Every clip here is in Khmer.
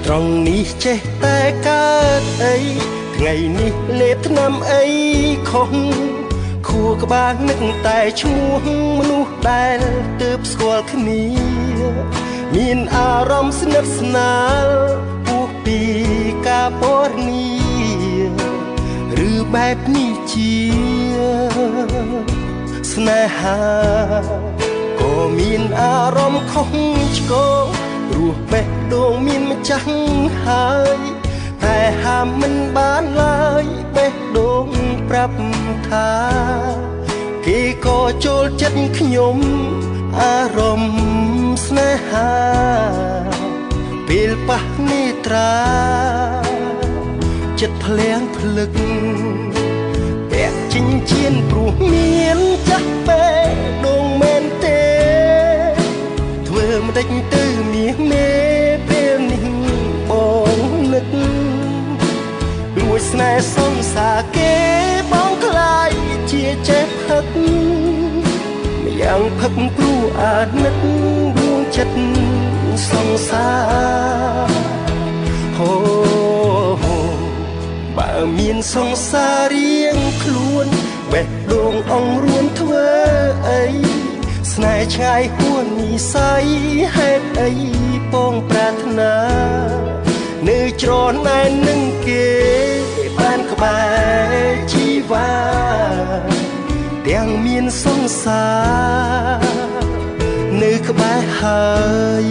ត្រង់នេះចេះតែកើតអីថ្ងៃនេះលេបថ្នាំអីខុសខួរក្បាលនឹកតែឈ្មោះមនុស្សដែលទើបស្គាល់គ្នាមានអារម្មណ៍ស្និទ្ធស្នាលពោះពីការពណ៌នាឬបែបនេះជាស្នេហាក៏មានអារម្មណ៍ខុសឆ្គងរស់បេះដូងមានម្ចាស់ហើយតែហាមមិនបានឡើយបេះដូងប្រាប់ថាគេក៏ចូលចិត្តខ្ញុំអារម្មណ៍ស្នេហាពេលប៉ះនេត្រាចិត្តភ្លៀងភ្លឹកពាក់ចិញ្ចៀនព្រោះមានចាស់បេះដូងមែនទេធ្វើមិនដេចទៅមាសមេពេលនេះបងនឹករួចស្នេហ៍សង្សារគេបងខ្លាយជាចេះផឹកម្យ៉ាងផឹកព្រោះអាណិតរួងចិត្តសង្សារហូបើមានសង្សាររៀងខ្លួនបេះដូងអង្រួនធ្វើអីស្នេហ៍ឆ្ងាយហួននិស័យហេតុអីពងប្រាថ្នានៅច្រណែននឹងគេបានក្បែរជីវ៉ាទាំងមានសង្សារនៅក្បែរហើយ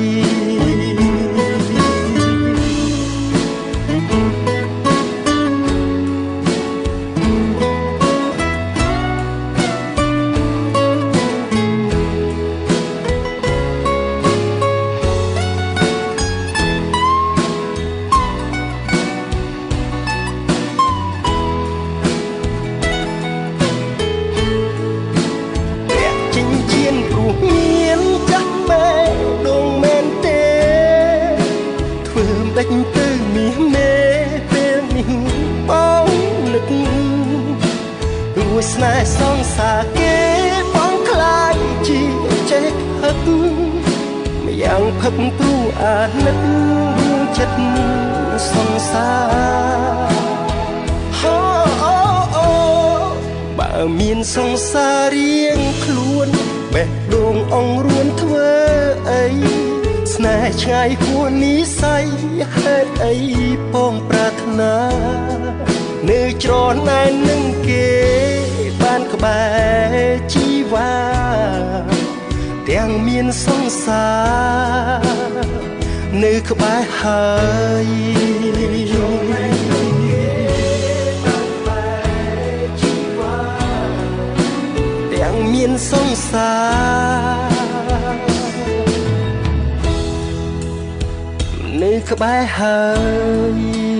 ដេញទៅមាសមេពេលនេះបងនឹករួចស្នេហ៍សង្សារគេបងខ្លាចជាចេះផឹកម្យ៉ាងផឹកព្រោះអាណិតរួងចិត្តសង្សារអូអូបើមានសង្សាររៀងខ្លួនបេះដូងអង្រួនធ្វើអីស្នេហ៍ឆ្ងាយហួននិស័យហេតុអីពងប្រាថ្នានៅច្រណែននឹងគេបានក្បែរជីវ៉ាទាំងមានសង្សារនៅក្បែរហើយទាំងមានសង្សារនៅក្បែរហើយ